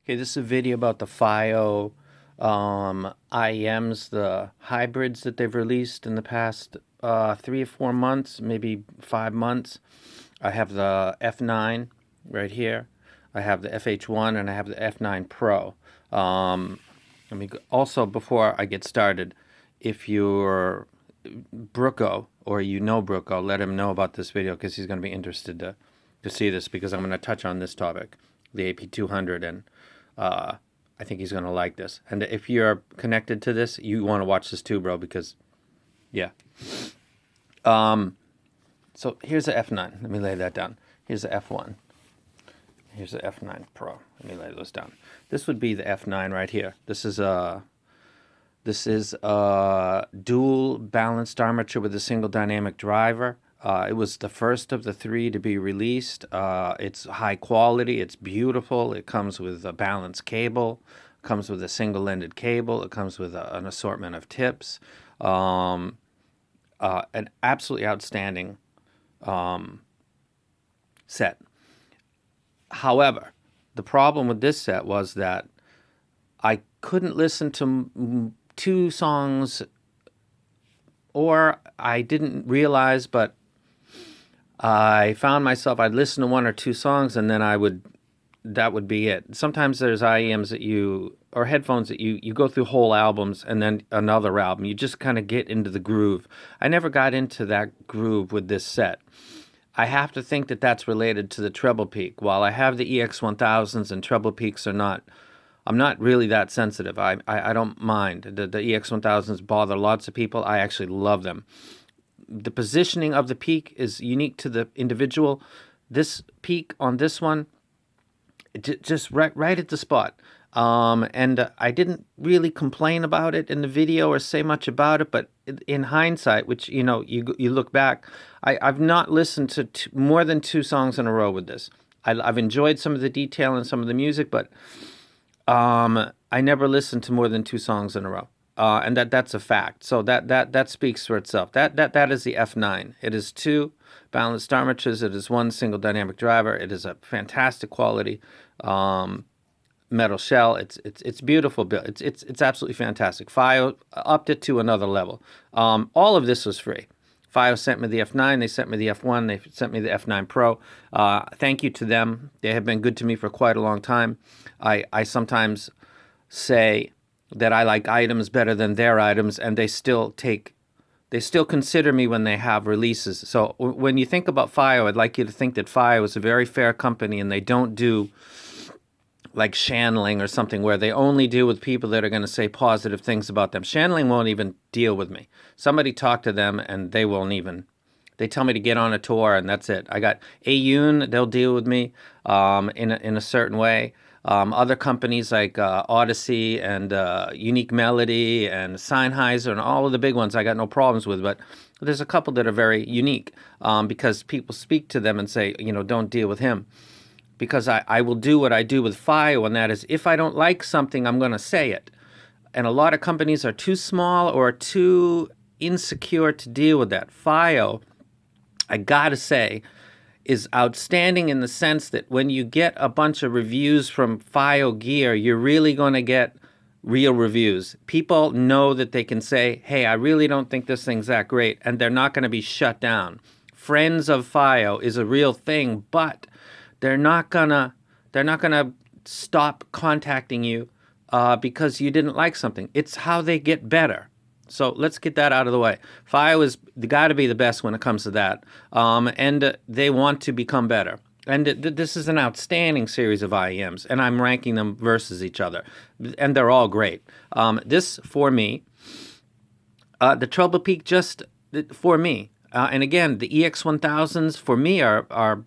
Okay, this is a video about the FiiO IEMs, the hybrids that they've released in the past 3 or 4 months, maybe 5 months. I have the F9 right here. I have the FH1 and I have the F9PRO. Also, before I get started, if you're Brooko or you know Brooko, let him know about this video because he's going to be interested to see this, because I'm going to touch on this topic, the Ap200, and I think he's going to like this. And if you're connected to this, you want to watch this too, bro, because, yeah. So here's the F9. Let me lay that down. Here's the F1. Here's the F9PRO. Let me lay those down. This would be the F9 right here. This is a dual balanced armature with a single dynamic driver. It was the first of the three to be released. It's high quality. It's beautiful. It comes with a balanced cable. It comes with a single-ended cable. It comes with an assortment of tips. An absolutely outstanding set. However, the problem with this set was that I couldn't listen to two songs, or I didn't realize, but I found myself, I'd listen to one or two songs and then that would be it. Sometimes there's IEMs or headphones that you go through whole albums and then another album. You just kind of get into the groove. I never got into that groove with this set. I have to think that that's related to the treble peak. While I have the EX1000s and treble peaks I'm not really that sensitive. I don't mind. The EX1000s bother lots of people. I actually love them. The positioning of the peak is unique to the individual. This peak on this one, just right at the spot. And I didn't really complain about it in the video or say much about it, but in hindsight, which, you look back, I've not listened to more than two songs in a row with this. I've enjoyed some of the detail and some of the music, but I never listened to more than two songs in a row. And that's a fact. So that speaks for itself. That is the F9. It is two balanced armatures. It is one single dynamic driver. It is a fantastic quality metal shell. It's beautiful build. It's absolutely fantastic. FiiO upped it to another level. All of this was free. FiiO sent me the F9. They sent me the F1. They sent me the F9PRO. Thank you to them. They have been good to me for quite a long time. I sometimes say that I like items better than their items, and they still consider me when they have releases. So when you think about FiiO, I'd like you to think that FiiO is a very fair company, and they don't do like Shanling or something where they only deal with people that are going to say positive things about them. Shanling won't even deal with me. Somebody talk to them and they won't even. They tell me to get on a tour and that's it. I got Ayun, they'll deal with me in a certain way. Other companies like Odyssey and Unique Melody and Sennheiser and all of the big ones I got no problems with, but there's a couple that are very unique because people speak to them and say, don't deal with him. Because I will do what I do with FiiO, and that is if I don't like something, I'm going to say it. And a lot of companies are too small or too insecure to deal with that. FiiO, I got to say, is outstanding in the sense that when you get a bunch of reviews from FiiO gear, you're really going to get real reviews. People know that they can say, hey, I really don't think this thing's that great, and they're not going to be shut down. Friends of FiiO is a real thing, but they're not gonna stop contacting you because you didn't like something. It's how they get better. So let's get that out of the way. FiiO is got to be the best when it comes to that, and they want to become better. And this is an outstanding series of IEMs, and I'm ranking them versus each other, and they're all great. This for me, the treble peak just for me, and again the EX1000s for me are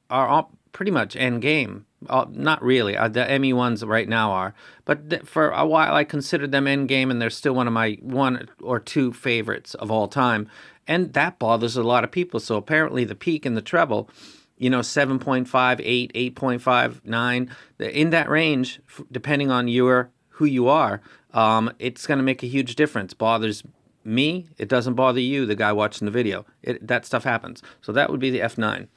all pretty much end game. Not really. The ME1s right now are. But for a while I considered them end game, and they're still one of my one or two favorites of all time. And that bothers a lot of people. So apparently the peak and the treble, 7.5, 8, 8.5, 9, in that range, depending on who you are, it's going to make a huge difference. Bothers me. It doesn't bother you, the guy watching the video. That stuff happens. So that would be the F9.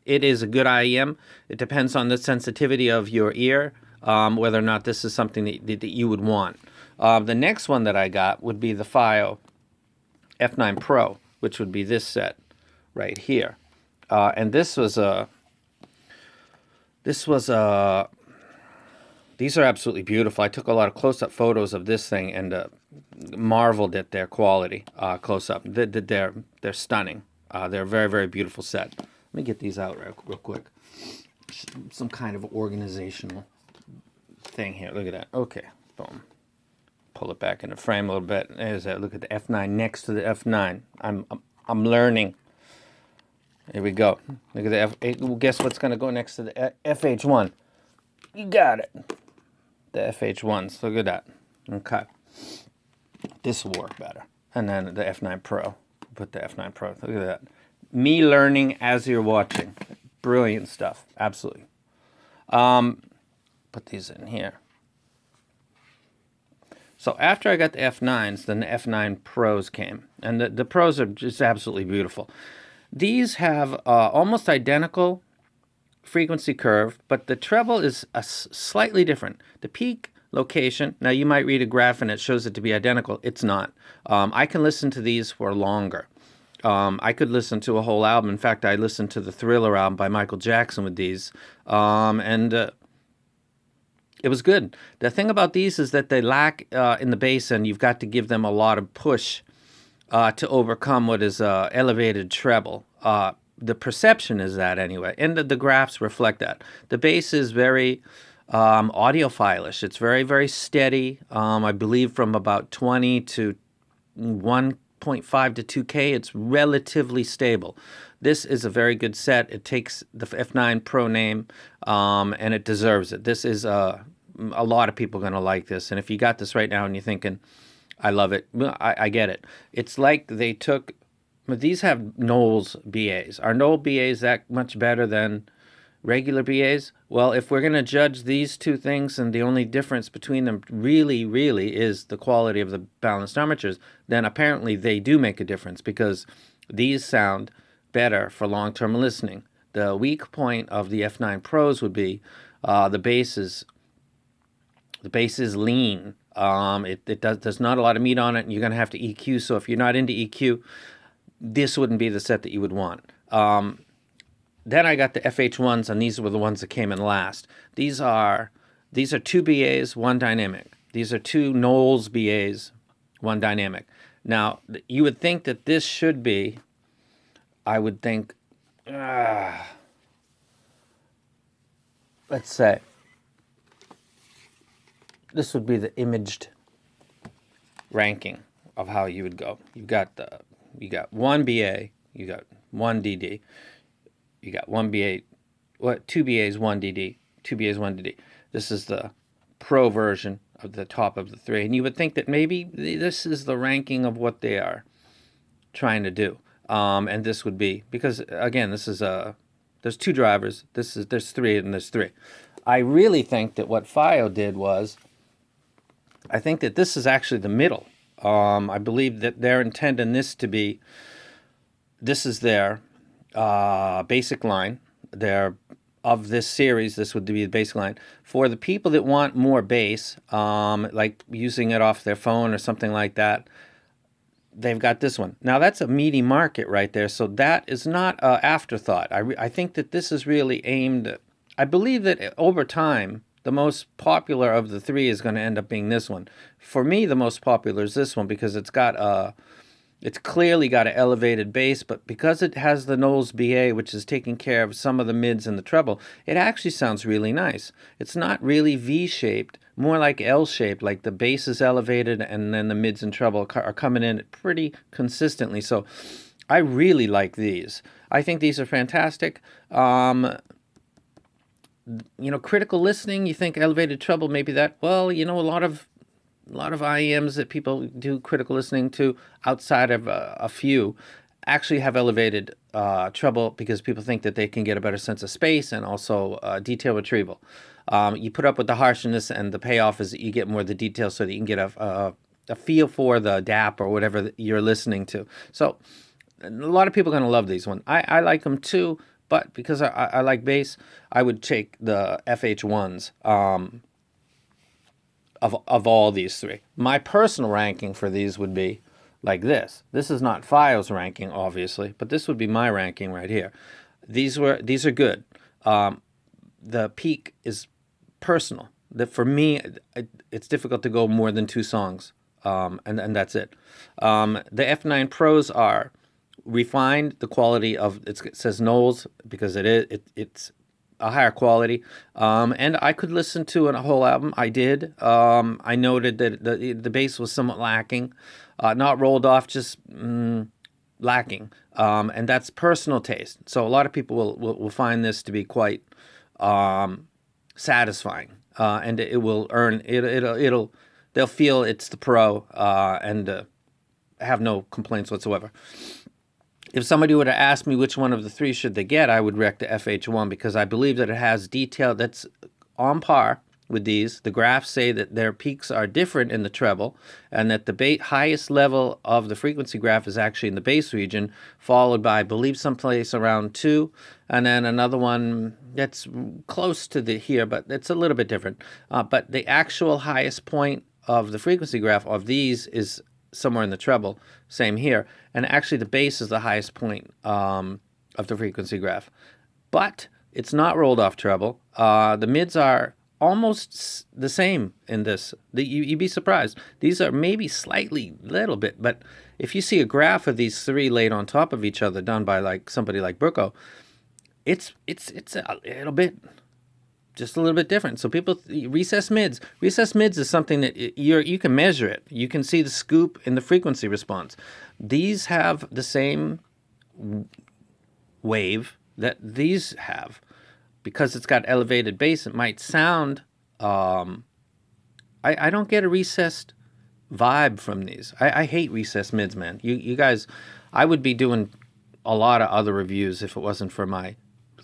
It is a good IEM. It depends on the sensitivity of your ear. whether or not this is something that you would want. The next one that I got would be the FiiO F9PRO, which would be this set right here. And these are absolutely beautiful. I took a lot of close-up photos of this thing and marveled at their quality close-up. They're stunning. They're a very, very beautiful set. Let me get these out real quick. Some kind of organizational thing here. Look at that. Okay, boom. Pull it back into frame a little bit. There's that. Look at the F9 next to the F9. I'm learning. Here we go. Look at the F8. Guess what's going to go next to the FH1? You got it. The FH1s. Look at that. Okay. This will work better. And then the F9PRO. Put the F9PRO. Look at that. Me learning as you're watching. Brilliant stuff. Absolutely. Put these in here. So after I got the F9s, then the F9PROs came. And the Pros are just absolutely beautiful. These have almost identical frequency curve, but the treble is slightly different. The peak location, now you might read a graph and it shows it to be identical. It's not. I can listen to these for longer. I could listen to a whole album. In fact, I listened to the Thriller album by Michael Jackson with these. It was good. The thing about these is that they lack in the bass, and you've got to give them a lot of push to overcome what is elevated treble. The perception is that anyway, and the graphs reflect that. The bass is very audiophilish. It's very, very steady. I believe from about 20 to 1.5 to 2K, it's relatively stable. This is a very good set. It takes the F9PRO name, and it deserves it. This is a lot of people are going to like this. And if you got this right now and you're thinking, I love it, I get it. It's like they took, these have Knowles BAs. Are Knowles BAs that much better than regular BAs? Well, if we're going to judge these two things and the only difference between them really, really is the quality of the balanced armatures, then apparently they do make a difference because these sound better for long-term listening. The weak point of the F9PROs would be the bass is lean. There's not a lot of meat on it, and you're going to have to EQ. So if you're not into EQ, this wouldn't be the set that you would want. Then I got the FH1s, and these were the ones that came in last. These are two BAs, one dynamic. These are two Knowles BAs, one dynamic. Now, you would think that this should be, I would think, let's say, this would be the imaged ranking of how you would go. You got one BA, you got one DD, you got one BA, two BAs, one DD, two BAs, one DD. This is the pro version of the top of the three, and you would think that maybe this is the ranking of what they are trying to do. And this would be, because again, this is there's two drivers. There's three and there's three. I really think that what FiiO did was, I think that this is actually the middle. I believe that they're intending this to be, this is their basic line. Of this series, this would be the basic line. For the people that want more bass, like using it off their phone or something like that, they've got this one. Now, that's a meaty market right there, so that is not an afterthought. I think that this is really aimed, I believe that over time, the most popular of the three is going to end up being this one. For me, the most popular is this one because it's clearly got an elevated bass, but because it has the Knowles BA, which is taking care of some of the mids and the treble, it actually sounds really nice. It's not really V-shaped, more like L-shaped, like the bass is elevated and then the mids and treble are coming in pretty consistently. So I really like these. I think these are fantastic. Critical listening, you think elevated treble, maybe that, well, a lot of IEMs that people do critical listening to outside of a few actually have elevated treble because people think that they can get a better sense of space and also detail retrieval. You put up with the harshness, and the payoff is that you get more of the detail so that you can get a feel for the DAP or whatever you're listening to. So a lot of people are going to love these ones. I like them too, but because I like bass, I would take the FH1s. of all these three. My personal ranking for these would be like this. This is not FiiO's ranking, obviously, but this would be my ranking right here. These are good. The peak is personal. That for me, it's difficult to go more than 2 songs, and that's it. The F9 Pros are refined. The quality of it says Knowles because it's a higher quality, and I could listen to a whole album. I did. I noted that the bass was somewhat lacking, not rolled off, just lacking, and that's personal taste. So a lot of people will find this to be quite satisfying, and it will earn it'll they'll feel it's the Pro, and have no complaints whatsoever. If somebody were to ask me which one of the three should they get, I would rec the FH1 because I believe that it has detail that's on par with these. The graphs say that their peaks are different in the treble and that the highest level of the frequency graph is actually in the bass region, followed by, I believe, someplace around 2, and then another one that's close to here, but it's a little bit different. But the actual highest point of the frequency graph of these is somewhere in the treble, same here, and actually the bass is the highest point of the frequency graph, but it's not rolled off treble. The mids are almost the same in this. You'd be surprised. These are maybe slightly, little bit, but if you see a graph of these three laid on top of each other done by like somebody like Brooko, it's a little bit. Just a little bit different. So people, recessed mids is something that you can measure it. You can see the scoop in the frequency response. These have the same wave that these have. Because it's got elevated bass, it might sound, I don't get a recessed vibe from these. I hate recessed mids, man. You guys, I would be doing a lot of other reviews if it wasn't for my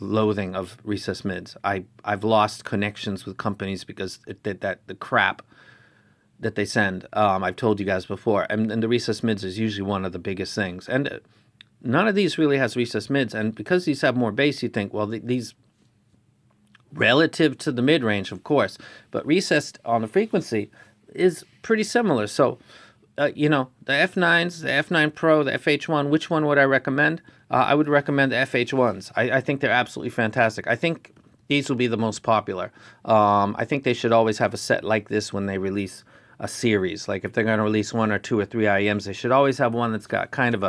loathing of recessed mids. I've lost connections with companies because the crap that they send. I've told you guys before, and the recessed mids is usually one of the biggest things. And none of these really has recessed mids, and because these have more bass, you think, well, these relative to the mid range, of course, but recessed on the frequency is pretty similar. So, the F9s, the F9 Pro, the FH1, which one would I recommend? I would recommend the FH1s. I think they're absolutely fantastic. I think these will be the most popular. I think they should always have a set like this when they release a series. Like if they're going to release 1 or 2 or 3 IEMs, they should always have one that's got kind of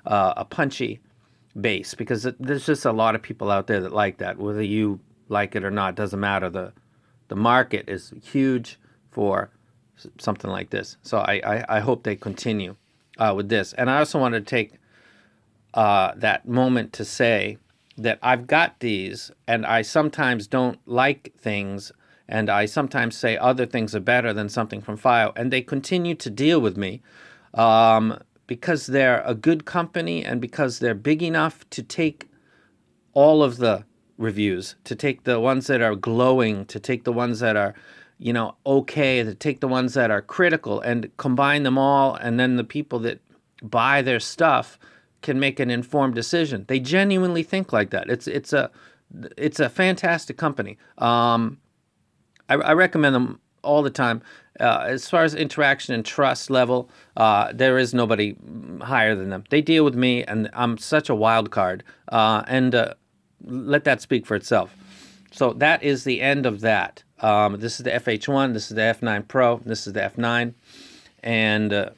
a punchy bass, because there's just a lot of people out there that like that. Whether you like it or not, doesn't matter. The market is huge for something like this. So I hope they continue with this. And I also wanted to take that moment to say that I've got these, and I sometimes don't like things, and I sometimes say other things are better than something from FiiO, and they continue to deal with me because they're a good company and because they're big enough to take all of the reviews, to take the ones that are glowing, to take the ones that are, okay, to take the ones that are critical and combine them all, and then the people that buy their stuff can make an informed decision. They genuinely think like that. It's a fantastic company. I recommend them all the time. As far as interaction and trust level, there is nobody higher than them. They deal with me, and I'm such a wild card. And let that speak for itself. So that is the end of that. This is the FH1, this is the F9 Pro, this is the F9, and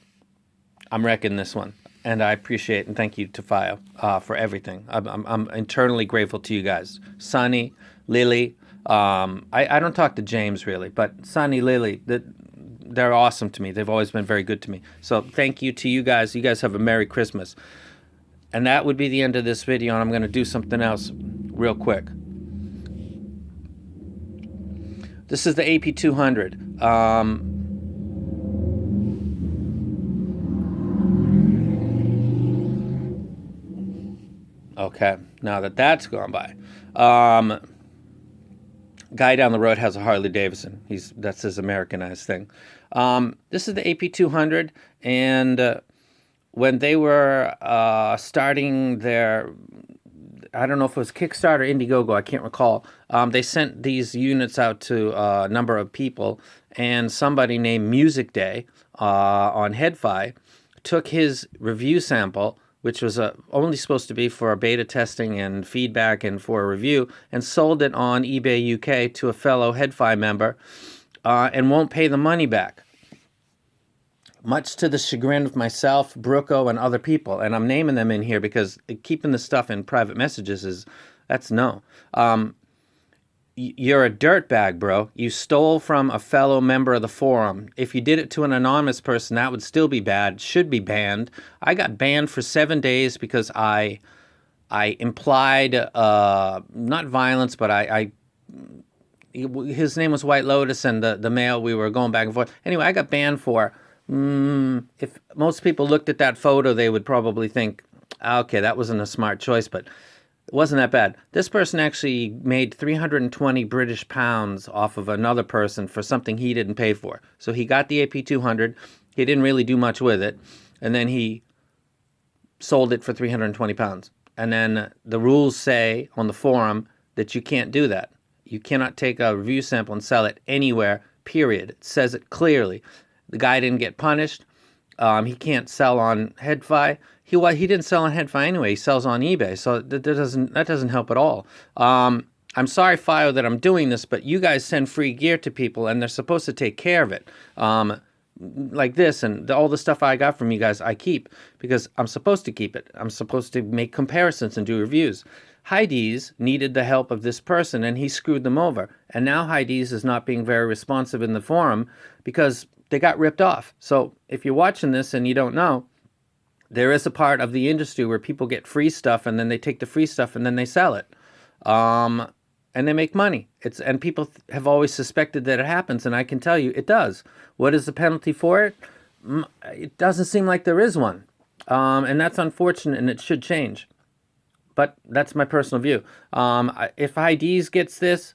I'm wrecking this one. And I appreciate and thank you to FiiO for everything. I'm internally grateful to you guys. Sonny, Lily, I don't talk to James really, but Sonny, Lily, they're awesome to me. They've always been very good to me. So thank you to you guys. You guys have a Merry Christmas. And that would be the end of this video, and I'm going to do something else real quick. This is the Ap200. Okay, now that that's gone by. Guy down the road has a Harley Davidson. That's his Americanized thing. This is the Ap200, and when they were starting their I don't know if it was Kickstarter or Indiegogo, I can't recall. They sent these units out to a number of people, and somebody named Music Day on HeadFi took his review sample, which was only supposed to be for beta testing and feedback and for a review, and sold it on eBay UK to a fellow HeadFi member, and won't pay the money back. Much to the chagrin of myself, Brooko, and other people. And I'm naming them in here because keeping the stuff in private messages that's no. You're a dirtbag, bro. You stole from a fellow member of the forum. If you did it to an anonymous person, that would still be bad, should be banned. I got banned for 7 days because I implied, not violence, but his name was White Lotus, and the mail, we were going back and forth. Anyway, I got banned for... if most people looked at that photo, they would probably think, okay, that wasn't a smart choice, but it wasn't that bad. This person actually made 320 British pounds off of another person for something he didn't pay for. So he got the Ap200, he didn't really do much with it, and then he sold it for 320 pounds. And then the rules say on the forum that you can't do that. You cannot take a review sample and sell it anywhere, period. It says it clearly. The guy didn't get punished. He can't sell on HeadFi. He didn't sell on HeadFi anyway. He sells on eBay, so that doesn't help at all. I'm sorry, FiiO, that I'm doing this, but you guys send free gear to people, and they're supposed to take care of it. Like this, and all the stuff I got from you guys, I keep because I'm supposed to keep it. I'm supposed to make comparisons and do reviews. Heidi's needed the help of this person, and he screwed them over. And now Heidi's is not being very responsive in the forum because they got ripped off. So if you're watching this and you don't know, there is a part of the industry where people get free stuff, and then they take the free stuff and then they sell it. And they make money. And people have always suspected that it happens, and I can tell you it does. What is the penalty for it? It doesn't seem like there is one. And that's unfortunate, and it should change. But that's my personal view. If IDs gets this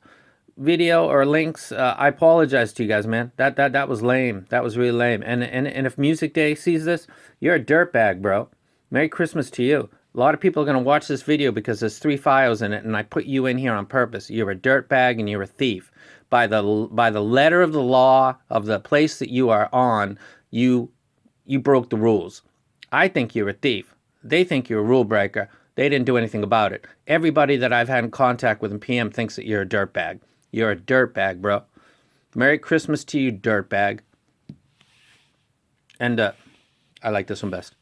video or links, I apologize to you guys, man. That was lame. That was really lame. And if Music Day sees this, you're a dirtbag, bro. Merry Christmas to you. A lot of people are going to watch this video because there's 3 FiiO's in it, and I put you in here on purpose. You're a dirtbag and you're a thief. By the letter of the law of the place that you are on, you broke the rules. I think you're a thief. They think you're a rule breaker. They didn't do anything about it. Everybody that I've had in contact with in PM thinks that you're a dirtbag. You're a dirtbag, bro. Merry Christmas to you, dirtbag. And I like this one best.